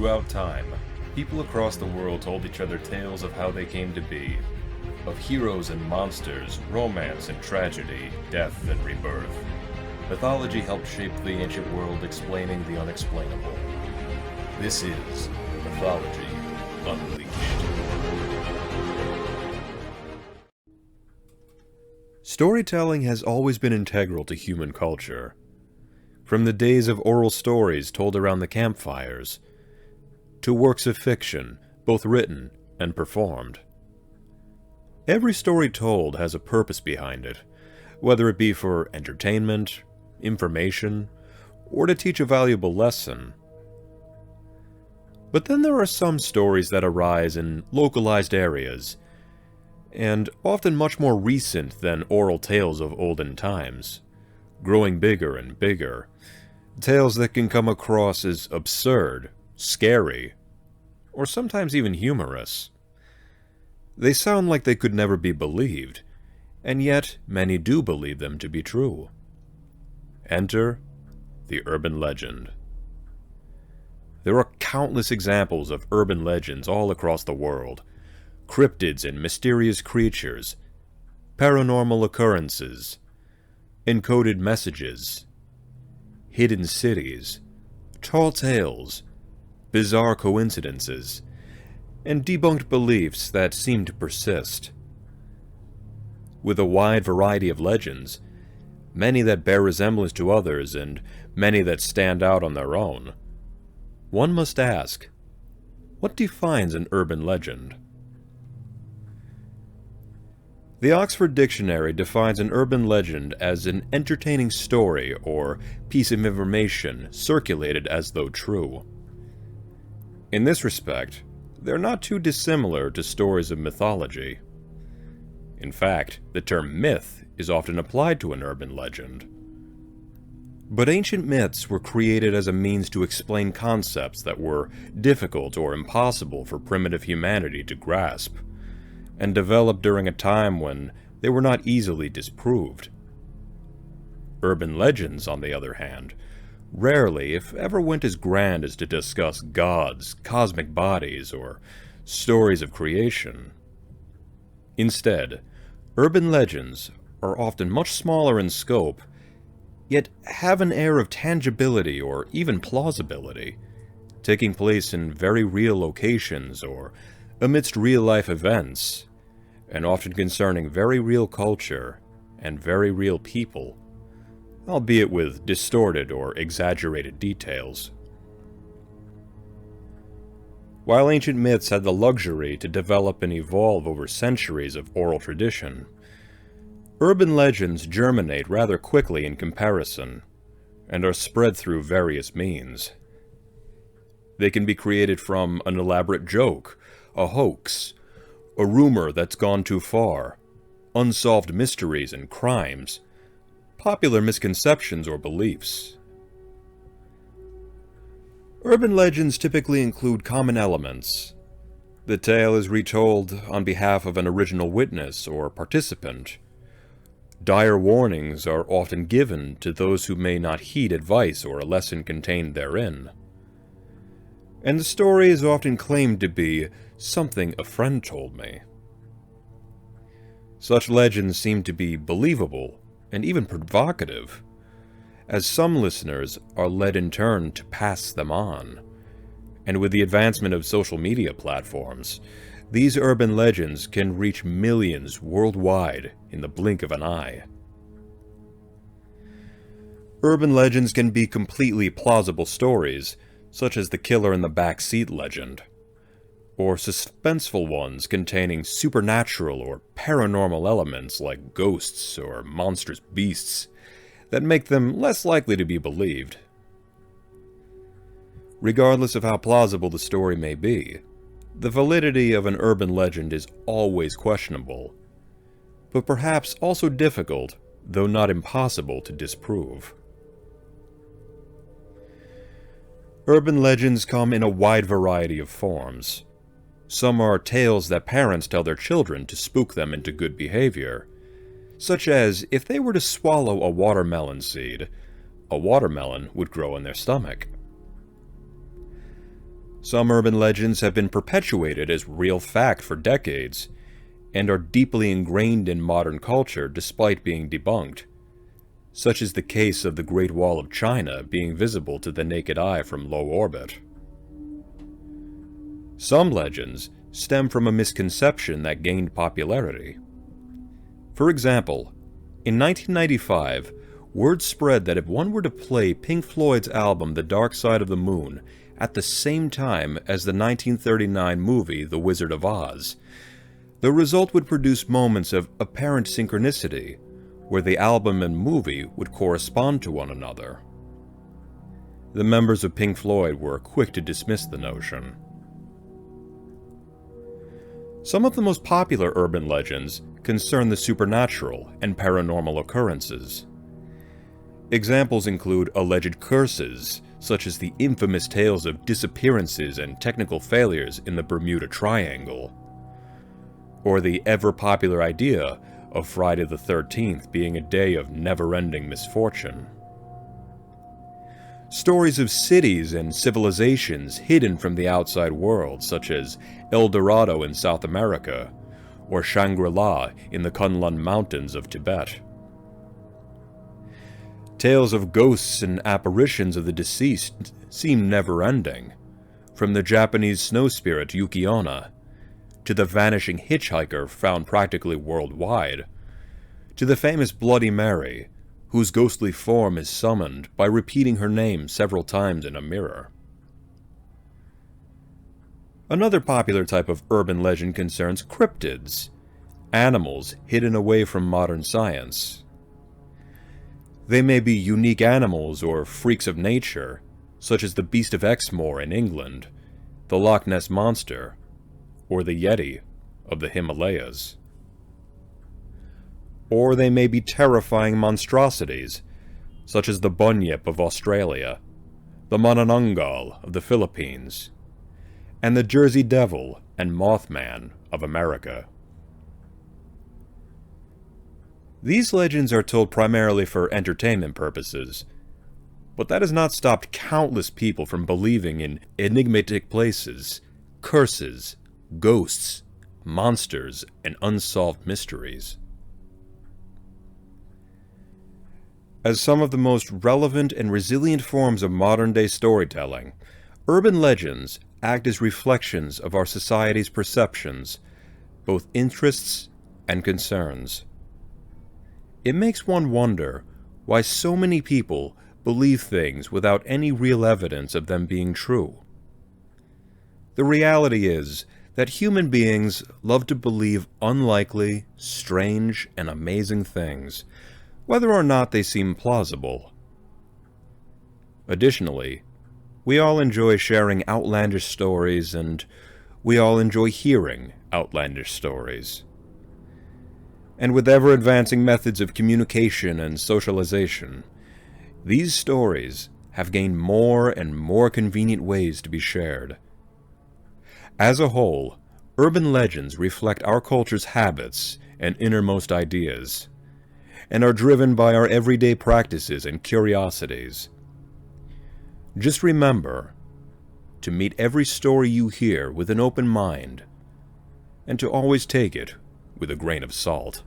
Throughout time, people across the world told each other tales of how they came to be, of heroes and monsters, romance and tragedy, death and rebirth. Mythology helped shape the ancient world, explaining the unexplainable. This is Mythology Unleashed. Storytelling has always been integral to human culture. From the days of oral stories told around the campfires, to works of fiction, both written and performed. Every story told has a purpose behind it, whether it be for entertainment, information, or to teach a valuable lesson. But then there are some stories that arise in localized areas, and often much more recent than oral tales of olden times, growing bigger and bigger, tales that can come across as absurd, scary, or sometimes even humorous. They sound like they could never be believed, and yet many do believe them to be true. Enter the urban legend. There are countless examples of urban legends all across the world. Cryptids and mysterious creatures, paranormal occurrences, encoded messages, hidden cities, tall tales, bizarre coincidences, and debunked beliefs that seem to persist. With a wide variety of legends, many that bear resemblance to others and many that stand out on their own, one must ask, what defines an urban legend? The Oxford Dictionary defines an urban legend as an entertaining story or piece of information circulated as though true. In this respect, they're not too dissimilar to stories of mythology. In fact, the term myth is often applied to an urban legend. But ancient myths were created as a means to explain concepts that were difficult or impossible for primitive humanity to grasp, and developed during a time when they were not easily disproved. Urban legends, on the other hand, rarely, if ever, went as grand as to discuss gods, cosmic bodies, or stories of creation. Instead, urban legends are often much smaller in scope, yet have an air of tangibility or even plausibility, taking place in very real locations or amidst real-life events, and often concerning very real culture and very real people, albeit with distorted or exaggerated details. While ancient myths had the luxury to develop and evolve over centuries of oral tradition, urban legends germinate rather quickly in comparison, and are spread through various means. They can be created from an elaborate joke, a hoax, a rumor that's gone too far, unsolved mysteries and crimes, popular misconceptions or beliefs. Urban legends typically include common elements. The tale is retold on behalf of an original witness or participant. Dire warnings are often given to those who may not heed advice or a lesson contained therein. And the story is often claimed to be something a friend told me. Such legends seem to be believable and even provocative, as some listeners are led in turn to pass them on. And with the advancement of social media platforms, these urban legends can reach millions worldwide in the blink of an eye. Urban legends can be completely plausible stories, such as the killer in the back seat legend, or suspenseful ones containing supernatural or paranormal elements like ghosts or monstrous beasts that make them less likely to be believed. Regardless of how plausible the story may be, the validity of an urban legend is always questionable, but perhaps also difficult, though not impossible, to disprove. Urban legends come in a wide variety of forms. Some are tales that parents tell their children to spook them into good behavior, such as if they were to swallow a watermelon seed, a watermelon would grow in their stomach. Some urban legends have been perpetuated as real fact for decades, and are deeply ingrained in modern culture despite being debunked, such is the case of the Great Wall of China being visible to the naked eye from low orbit. Some legends stem from a misconception that gained popularity. For example, in 1995, word spread that if one were to play Pink Floyd's album The Dark Side of the Moon at the same time as the 1939 movie The Wizard of Oz, the result would produce moments of apparent synchronicity, where the album and movie would correspond to one another. The members of Pink Floyd were quick to dismiss the notion. Some of the most popular urban legends concern the supernatural and paranormal occurrences. Examples include alleged curses, such as the infamous tales of disappearances and technical failures in the Bermuda Triangle, or the ever-popular idea of Friday the 13th being a day of never-ending misfortune. Stories of cities and civilizations hidden from the outside world, such as El Dorado in South America, or Shangri-La in the Kunlun Mountains of Tibet. Tales of ghosts and apparitions of the deceased seem never-ending, from the Japanese snow spirit Yuki-onna, to the vanishing hitchhiker found practically worldwide, to the famous Bloody Mary, whose ghostly form is summoned by repeating her name several times in a mirror. Another popular type of urban legend concerns cryptids, animals hidden away from modern science. They may be unique animals or freaks of nature, such as the Beast of Exmoor in England, the Loch Ness Monster, or the Yeti of the Himalayas. Or they may be terrifying monstrosities, such as the Bunyip of Australia, the Manananggal of the Philippines, and the Jersey Devil and Mothman of America. These legends are told primarily for entertainment purposes, but that has not stopped countless people from believing in enigmatic places, curses, ghosts, monsters, and unsolved mysteries. As some of the most relevant and resilient forms of modern-day storytelling, urban legends act as reflections of our society's perceptions, both interests and concerns. It makes one wonder why so many people believe things without any real evidence of them being true. The reality is that human beings love to believe unlikely, strange, and amazing things, whether or not they seem plausible. Additionally, we all enjoy sharing outlandish stories, and we all enjoy hearing outlandish stories. And with ever-advancing methods of communication and socialization, these stories have gained more and more convenient ways to be shared. As a whole, urban legends reflect our culture's habits and innermost ideas, and are driven by our everyday practices and curiosities. Just remember to meet every story you hear with an open mind, and to always take it with a grain of salt.